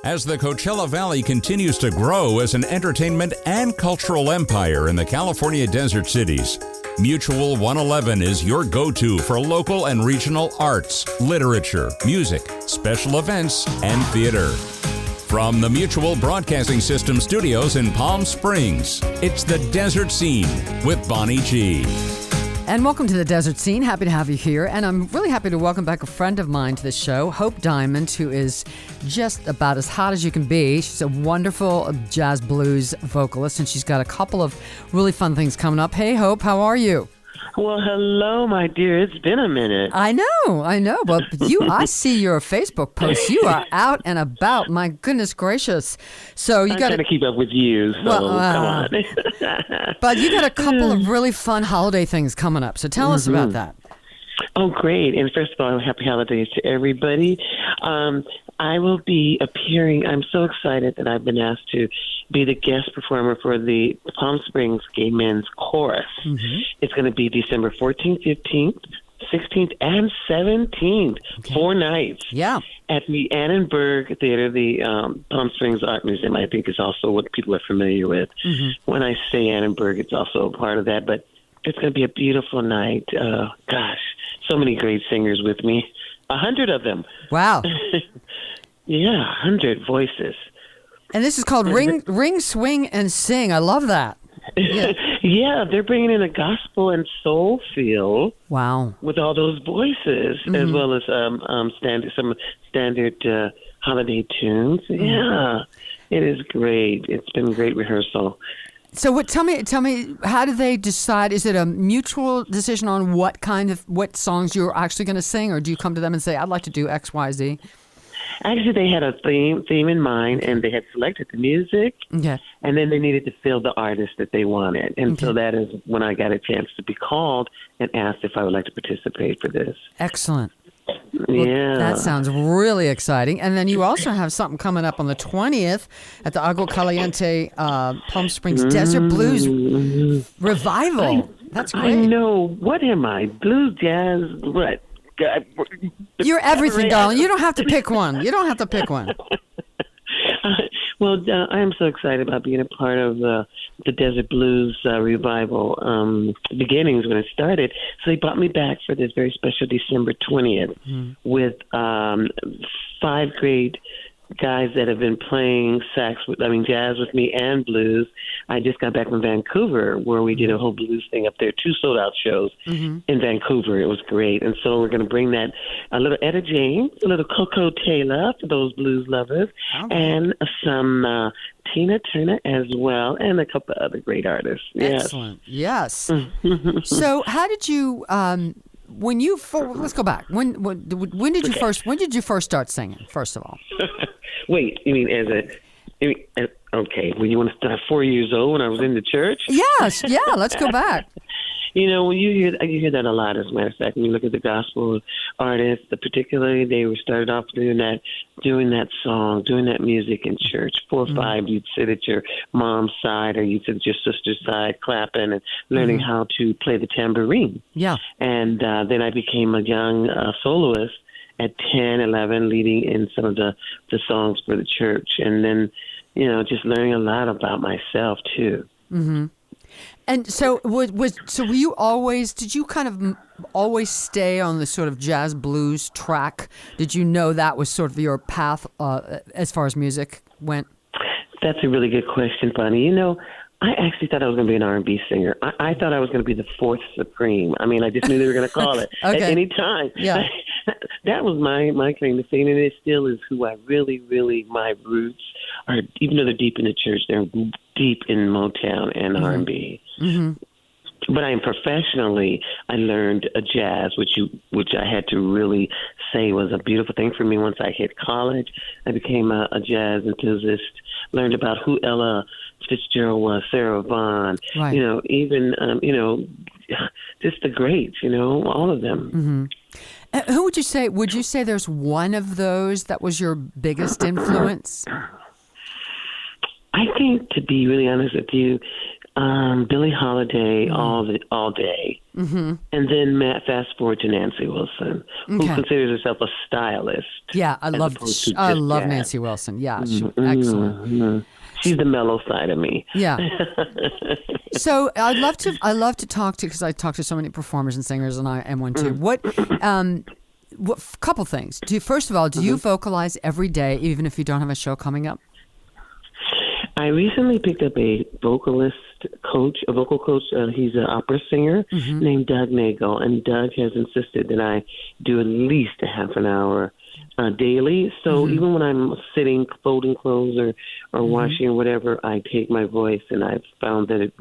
As the Coachella Valley continues to grow as an entertainment and cultural empire in the California desert cities, Mutual 111 is your go-to for local and regional arts, literature, music, special events, and theater. From the Mutual Broadcasting System studios in Palm Springs, it's The Desert Scene with Bonnie G. And welcome to The Desert Scene. Happy to have you here. And I'm really happy to welcome back a friend of mine to the show, Hope Diamond, who is just about as hot as you can be. She's a wonderful jazz blues vocalist, and she's got a couple of really fun things coming up. Hey, Hope, how are you? Well, hello, my dear. It's been a minute. I know. But I see your Facebook posts. You are out and about. My goodness gracious. So you got to keep up with you. So come on. But you got a couple of really fun holiday things coming up. So tell us about that. Oh, great. And first of all, happy holidays to everybody. I will be appearing. I'm so excited that I've been asked to be the guest performer for the Palm Springs Gay Men's Chorus. Mm-hmm. It's going to be December 14th, 15th, 16th, and 17th, 4 nights. Yeah. At the Annenberg Theatre, the Palm Springs Art Museum, I think is also what people are familiar with. Mm-hmm. When I say Annenberg, it's also a part of that, but it's going to be a beautiful night. Gosh, so many great singers with me. 100 of them. Wow. Yeah, 100 voices. And this is called Ring, Swing, and Sing. I love that. Yeah. Yeah, they're bringing in a gospel and soul feel. Wow. With all those voices, as well as some standard holiday tunes. Mm-hmm. Yeah, it is great. It's been a great rehearsal. So tell me, how do they decide? Is it a mutual decision on what songs you're actually going to sing, or do you come to them and say, I'd like to do X, Y, Z? Actually, they had a theme in mind, and they had selected the music, and then they needed to fill the artist that they wanted. And so that is when I got a chance to be called and asked if I would like to participate for this. Excellent. Yeah. Well, that sounds really exciting. And then you also have something coming up on the 20th at the Agua, Caliente, Palm Springs Desert Blues Revival. That's great. I know. What am I? Blues, jazz, what? You're everything, darling. You don't have to pick one. Well, I am so excited about being a part of the Desert Blues Revival beginnings when it started. So they brought me back for this very special December 20th with 5 great guys that have been playing jazz with me and blues. I just got back from Vancouver where we did a whole blues thing up there, 2 sold-out shows in Vancouver. It was great. And so we're going to bring that, a little Etta James, a little Coco Taylor for those blues lovers, and some Tina Turner as well, and a couple of other great artists. Excellent. Yes. So how did you... let's go back. When did you first start singing? First of all, wait. You mean okay? When you want to start 4 years old when I was in the church? Yes. Yeah. Let's go back. You know, when you hear that a lot. As a matter of fact, when you look at the gospel artists, particularly, they were started off doing that song, doing that music in church. 4 or 5, you'd sit at your mom's side or you'd sit at your sister's side, clapping and learning how to play the tambourine. Yeah. And then I became a young soloist at 10, 11, leading in some of the songs for the church, and then just learning a lot about myself too. Mm-hmm. And so were you always, did you kind of always stay on the sort of jazz blues track? Did you know that was sort of your path as far as music went? That's a really good question, Bonnie. I actually thought I was going to be an R&B singer. I thought I was going to be the 4th Supreme. I mean, I just knew they were going to call it at any time. Yeah. That was my claim to fame, and it still is who I really, my roots are. Even though they're deep in the church, they're deep in Motown and R&B. Mm-hmm. But I learned a jazz, which I had to really say was a beautiful thing for me. Once I hit college, I became a jazz enthusiast, learned about who Ella Fitzgerald was, Sarah Vaughan, right. Even, just the greats, all of them. Mm-hmm. Who would you say? Would you say there's one of those that was your biggest influence? I think, to be really honest with you, Billie Holiday all day. Mm-hmm. And then fast forward to Nancy Wilson, who considers herself a stylist. Yeah, I love Nancy Wilson. Yeah, she's excellent. Mm-hmm. She's the mellow side of me. Yeah. So I love to talk to, because I talk to so many performers and singers, and I am one too. What couple things. First of all, do you vocalize every day, even if you don't have a show coming up? I recently picked up a vocal coach. He's an opera singer named Doug Nagel, and Doug has insisted that I do at least a half an hour daily. So even when I'm sitting, folding clothes or washing or whatever, I take my voice, and I've found that it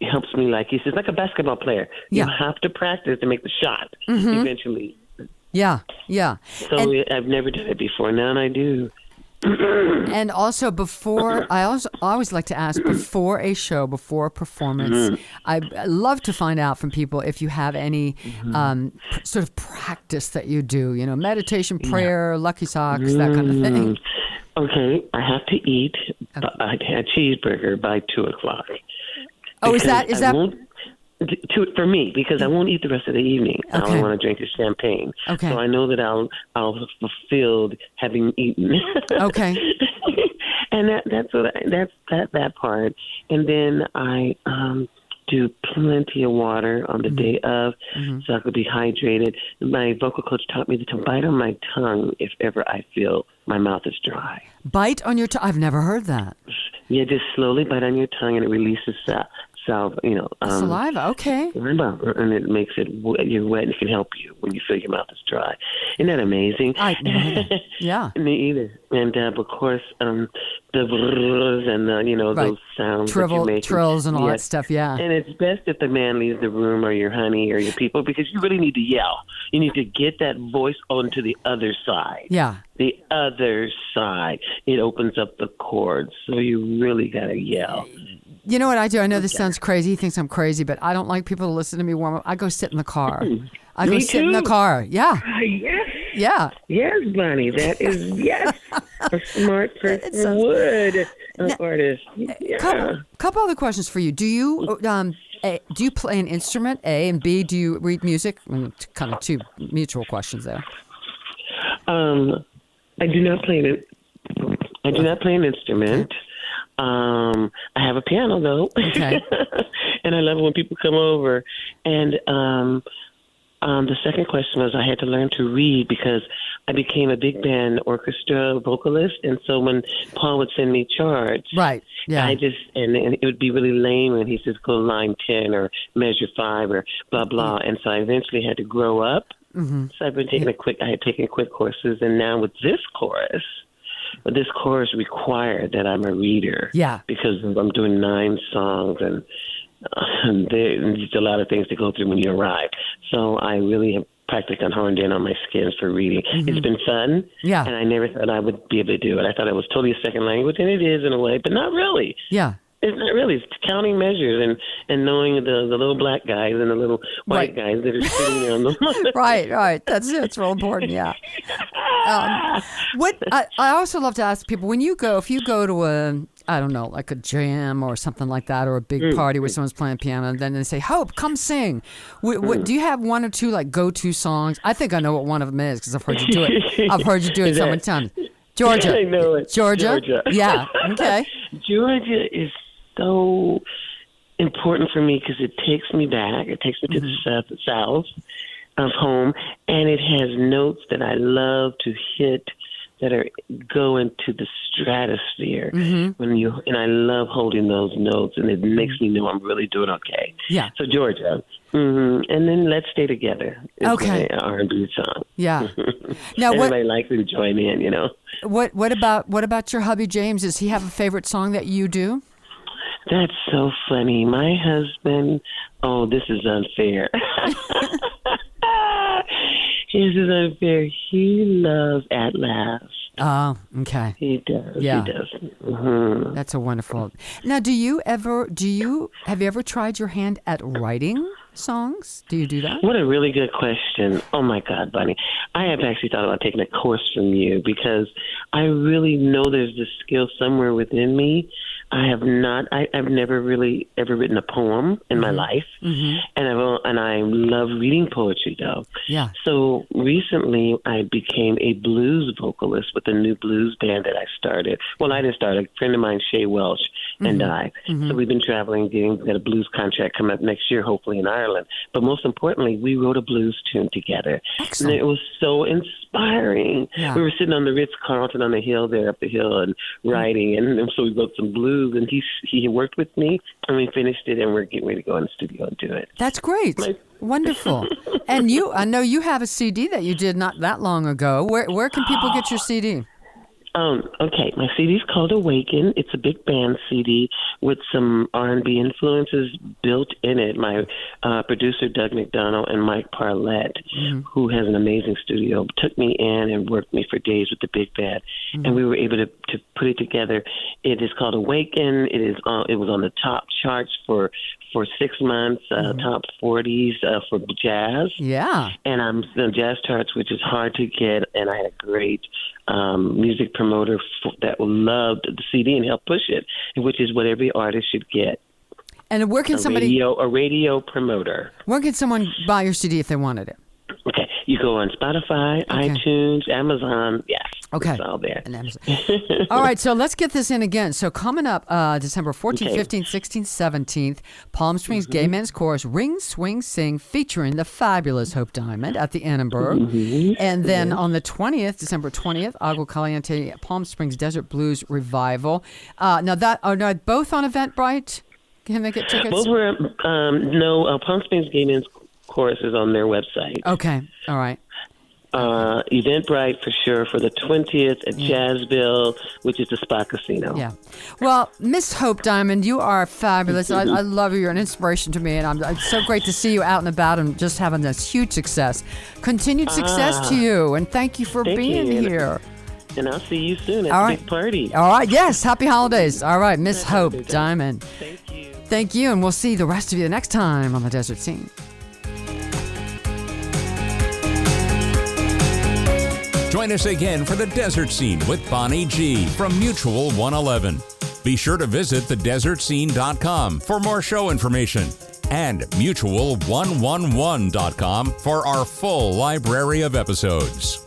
helps me. Like he says, like a basketball player, you have to practice to make the shot eventually. Yeah. So I've never done it before. Now I do. And also I always like to ask before a show, before a performance, I love to find out from people if you have any sort of practice that you do, meditation, prayer, lucky socks, that kind of thing. Okay, I have to eat a cheeseburger by 2:00. Oh, is that? For me, because I won't eat the rest of the evening. I don't want to drink the champagne. Okay. So I know that I'll be fulfilled having eaten. Okay. And that's that part. And then I do plenty of water on the day of, so I could be hydrated. My vocal coach taught me to bite on my tongue if ever I feel my mouth is dry. Bite on your tongue? I've never heard that. Yeah, just slowly bite on your tongue, and it releases saliva. Okay. And it makes you're wet, and it can help you when you feel your mouth is dry. Isn't that amazing? Yeah. Me either. And of course, the brrrs and those sounds that you make, trills and all that stuff. Yeah. And it's best if the man leaves the room, or your honey, or your people, because you really need to yell. You need to get that voice onto the other side. Yeah. The other side. It opens up the chords, so you really gotta yell. You know what I do? I know this sounds crazy. He thinks I'm crazy, but I don't like people to listen to me warm up. I go sit in the car. Sit in the car. Yeah. Yes. Yeah. Yes, Bonnie. That is, yes. A smart person would. An artist. Yeah. Couple other questions for you. Do you play an instrument, A? And B, do you read music? Kind of two mutual questions there. I do not play an instrument. Okay. I have a piano though. Okay. And I love it when people come over. And the second question was I had to learn to read because I became a big band orchestra vocalist, and so when Paul would send me charts, right, yeah, and it would be really lame when he says go line 10 or measure 5 or blah blah, and so I eventually had to grow up. So I've been taking I had taken quick courses, and now with this course required that I'm a reader. Yeah. Because I'm doing 9 songs, and there's a lot of things to go through when you arrive. So I really have practically honed in on my skills for reading. It's been fun. Yeah. And I never thought I would be able to do it. I thought it was totally a second language, and it is in a way, but not really. Yeah. It's not really. It's counting measures and knowing the little black guys and the little white guys that are sitting there on the Right. It's real important. Yeah. I also love to ask people, if you go to like a jam or something like that, or a big party where someone's playing piano, and then they say, "Hope, come sing." Do you have one or two like go-to songs? I think I know what one of them is because I've heard you do it. I've heard you do it so many times. Georgia. I know it. Georgia. Yeah. Okay. Georgia is so important for me because it takes me back. It takes me to the south of home, and it has notes that I love to hit that go into the stratosphere and I love holding those notes, and it makes me know I'm really doing okay. Yeah. So Georgia, and then Let's Stay Together. Okay. My R&B song. Yeah. Now everybody likes to join in, What about your hubby James? Does he have a favorite song that you do? That's so funny. My husband, this is unfair. His is unfair. He loves At Last. Oh, okay. He does. Yeah. He does. That's a wonderful. Now, have you ever tried your hand at writing songs? Do you do that? What a really good question. Oh my God, Bunny. I have actually thought about taking a course from you because I really know there's this skill somewhere within me. I have not. I've never really ever written a poem in my life, and I love reading poetry though. Yeah. So recently, I became a blues vocalist with a new blues band that I started. Well, I didn't start. A friend of mine, Shay Welsh, and I. So we've been traveling, got a blues contract coming up next year, hopefully in Ireland. But most importantly, we wrote a blues tune together. Excellent. And it was so inspiring. Yeah. We were sitting on the Ritz-Carlton on the hill there, up the hill, and writing, and so we wrote some blues, and he worked with me, and we finished it, and we're getting ready to go in the studio and do it. That's great. Wonderful. And I know you have a CD that you did not that long ago. Where can people get your CD? Okay, my CD is called Awaken. It's a big band CD with some R&B influences built in it. My producer, Doug McDonald, and Mike Parlett, who has an amazing studio, took me in and worked me for days with the big band, and we were able to put it together. It is called Awaken. It was on the top charts for 6 months, top 40s for jazz. Yeah. And I'm the jazz charts, which is hard to get, and I had a great music promoter that loved the CD and helped push it, which is what every artist should get. And where can a radio promoter? Where can someone buy your CD if they wanted it? Okay, you go on Spotify, iTunes, Amazon. Yes, okay, it's all there. All right, so let's get this in again. So coming up December 14th, 15th, 16th, 17th, Palm Springs Gay Men's Chorus, Ring, Swing, Sing, featuring the fabulous Hope Diamond at the Annenberg. And then on the 20th, December 20th, Agua, Caliente, Palm Springs Desert Blues Revival. Now both on Eventbrite? Can they get tickets? Both were, Palm Springs Gay Men's Chorus is on their website. Okay, all right. Eventbrite for sure for the 20th at Jazzville, which is the Spa Casino. Yeah. Well, Miss Hope Diamond, you are fabulous. I love you. You're an inspiration to me, and it's so great to see you out and about and just having this huge success. Continued success to you, and thank you for being here. And I'll see you soon at the big party. All right, yes. Happy holidays. All right, Miss Hope Diamond. Thank you. Thank you, and we'll see the rest of you next time on the Desert Scene. Join us again for the Desert Scene with Bonnie G from Mutual 111. Be sure to visit thedesertscene.com for more show information and mutual111.com for our full library of episodes.